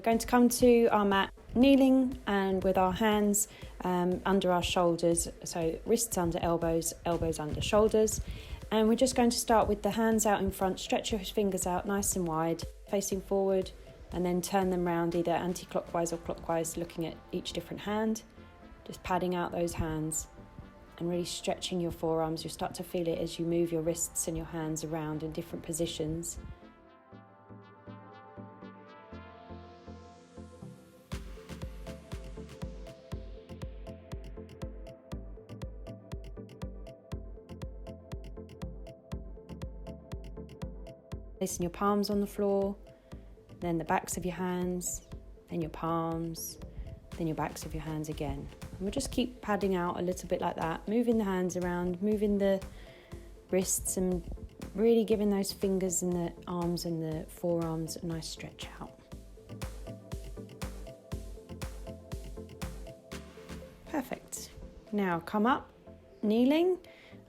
Going to come to our mat, kneeling and with our hands under our shoulders, so wrists under elbows, elbows under shoulders. And we're just going to start with the hands out in front. Stretch your fingers out nice and wide, facing forward, and then turn them round either anti-clockwise or clockwise, looking at each different hand. Just padding out those hands and really stretching your forearms. You'll start to feel it as you move your wrists and your hands around in different positions. Placing your palms on the floor, then the backs of your hands, then your palms, then your backs of your hands again. And we'll just keep padding out a little bit like that, moving the hands around, moving the wrists, and really giving those fingers and the arms and the forearms a nice stretch out. Perfect. Now come up, kneeling,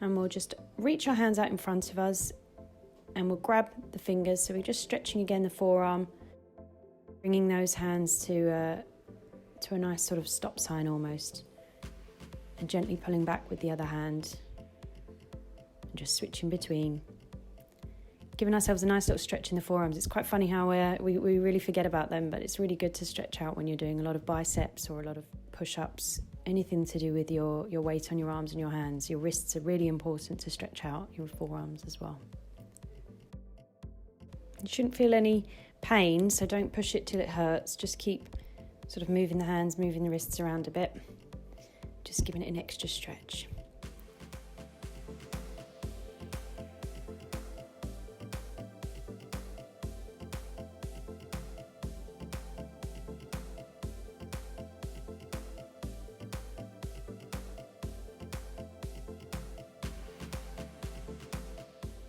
and we'll just reach our hands out in front of us, and we'll grab the fingers. So we're just stretching again the forearm, bringing those hands to a nice sort of stop sign almost, and gently pulling back with the other hand, and just switching between. Giving ourselves a nice little stretch in the forearms. It's quite funny how we really forget about them, but it's really good to stretch out when you're doing a lot of biceps or a lot of push-ups, anything to do with your weight on your arms and your hands. Your wrists are really important to stretch out, your forearms as well. You shouldn't feel any pain, so don't push it till it hurts. Just keep sort of moving the hands, moving the wrists around a bit, just giving it an extra stretch.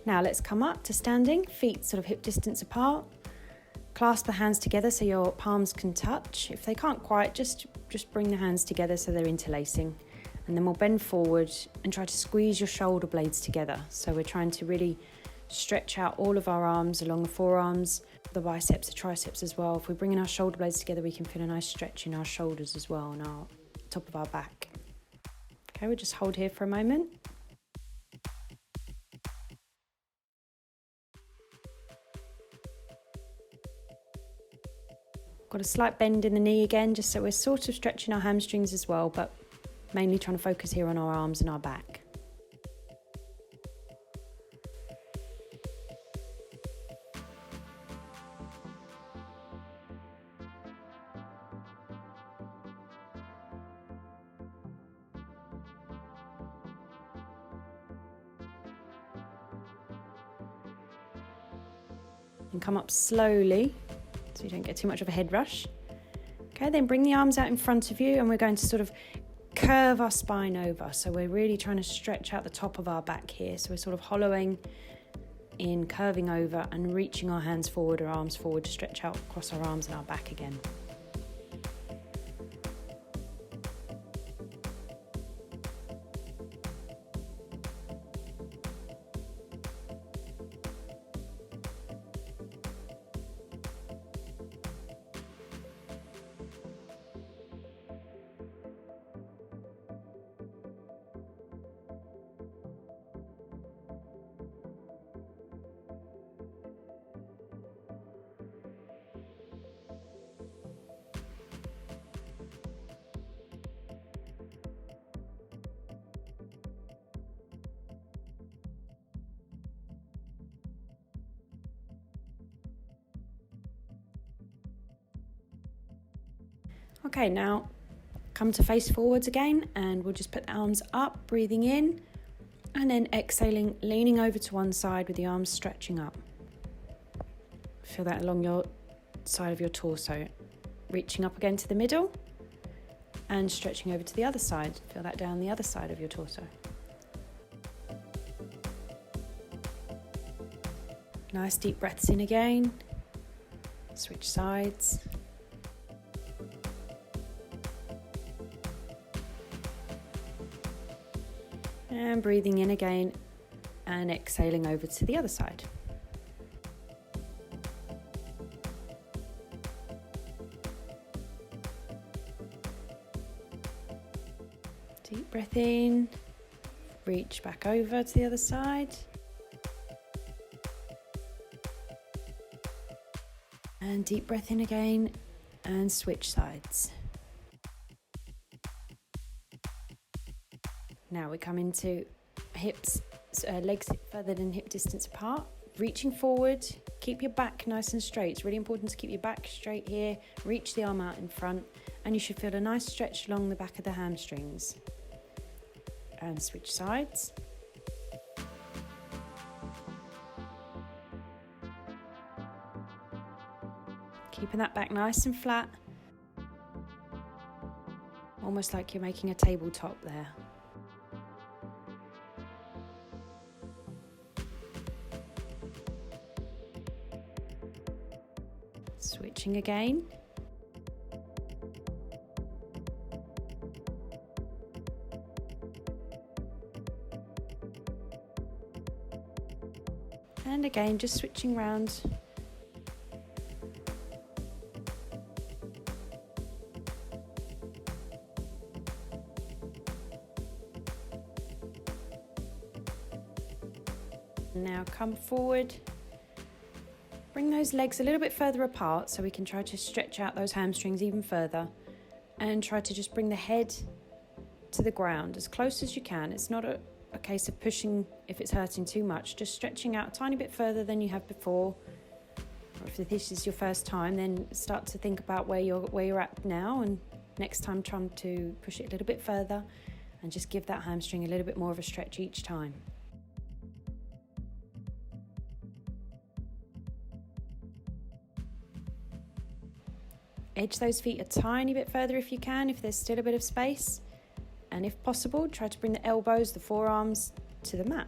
Now let's come up to standing, feet sort of hip distance apart. Clasp the hands together so your palms can touch. If they can't quite, just bring the hands together so they're interlacing. And then we'll bend forward and try to squeeze your shoulder blades together. So we're trying to really stretch out all of our arms along the forearms, the biceps, the triceps as well. If we're bringing our shoulder blades together, we can feel a nice stretch in our shoulders as well, and our top of our back. Okay, we'll just hold here for a moment. Got a slight bend in the knee again, just so we're sort of stretching our hamstrings as well, but mainly trying to focus here on our arms and our back. And come up slowly, so you don't get too much of a head rush. Okay, then bring the arms out in front of you, and we're going to sort of curve our spine over. So we're really trying to stretch out the top of our back here. So we're sort of hollowing in, curving over, and reaching our hands forward or arms forward to stretch out across our arms and our back again. Okay, now come to face forwards again, and we'll just put the arms up, breathing in, and then exhaling, leaning over to one side with the arms stretching up. Feel that along your side of your torso. Reaching up again to the middle and stretching over to the other side. Feel that down the other side of your torso. Nice deep breaths in again. Switch sides. And breathing in again and exhaling over to the other side. Deep breath in, reach back over to the other side. And deep breath in again and switch sides. Now we come into hips, legs further than hip distance apart. Reaching forward, keep your back nice and straight. It's really important to keep your back straight here. Reach the arm out in front and you should feel a nice stretch along the back of the hamstrings. And switch sides. Keeping that back nice and flat. Almost like you're making a tabletop there. Switching again. And again, just switching round. Now come forward. Bring those legs a little bit further apart so we can try to stretch out those hamstrings even further and try to just bring the head to the ground as close as you can. It's not a case of pushing if it's hurting too much, just stretching out a tiny bit further than you have before. Or if this is your first time, then start to think about where you're at now, and next time try to push it a little bit further and just give that hamstring a little bit more of a stretch each time. Edge those feet a tiny bit further if you can, if there's still a bit of space. And if possible, try to bring the elbows, the forearms to the mat.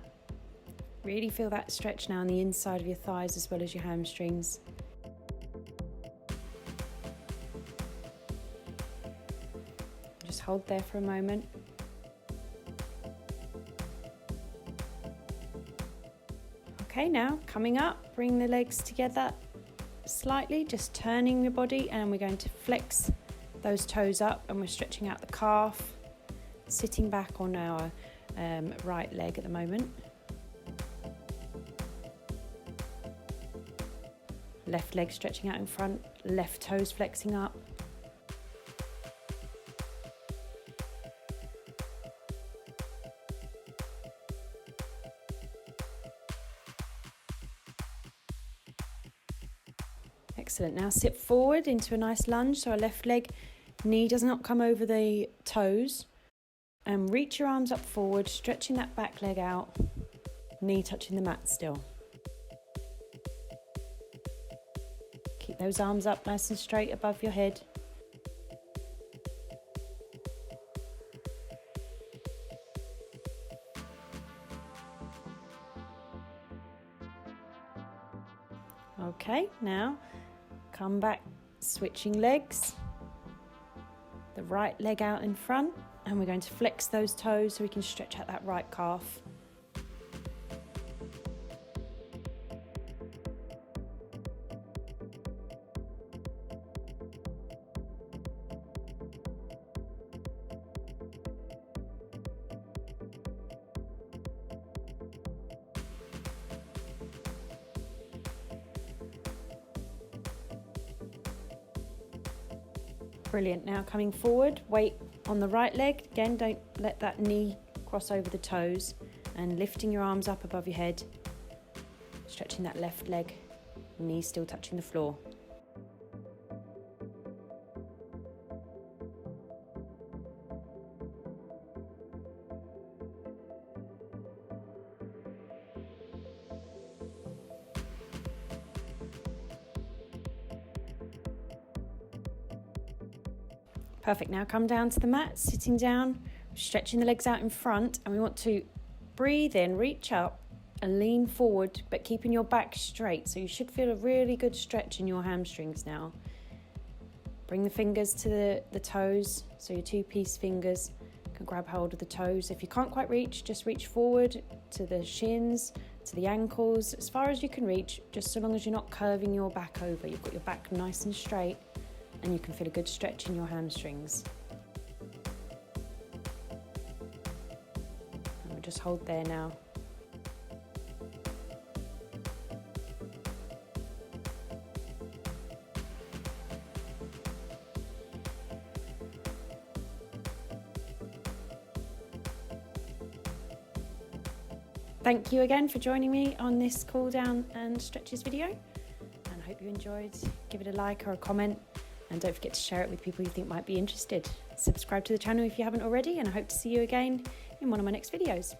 Really feel that stretch now on the inside of your thighs as well as your hamstrings. Just hold there for a moment. Okay, now coming up, bring the legs together slightly, just turning your body, and we're going to flex those toes up and we're stretching out the calf, sitting back on our right leg at the moment. Left leg stretching out in front, left toes flexing up. Excellent. Now sit forward into a nice lunge, so our left leg, knee does not come over the toes. And reach your arms up forward, stretching that back leg out, knee touching the mat still. Keep those arms up nice and straight above your head. Okay, now come back, switching legs. The right leg out in front, and we're going to flex those toes so we can stretch out that right calf. Brilliant. Now coming forward, weight on the right leg. Again, don't let that knee cross over the toes, and lifting your arms up above your head, stretching that left leg, knee still touching the floor. Perfect. Now come down to the mat, sitting down, stretching the legs out in front, and we want to breathe in, reach up and lean forward, but keeping your back straight. So you should feel a really good stretch in your hamstrings now. Bring the fingers to the toes, so your two-piece fingers can grab hold of the toes. If you can't quite reach, just reach forward to the shins, to the ankles, as far as you can reach, just so long as you're not curving your back over. You've got your back nice and straight, and you can feel a good stretch in your hamstrings. we'll just hold there now. Thank you again for joining me on this cool down and stretches video, and I hope you enjoyed. Give it a like or a comment, and don't forget to share it with people you think might be interested. Subscribe to the channel if you haven't already, and I hope to see you again in one of my next videos.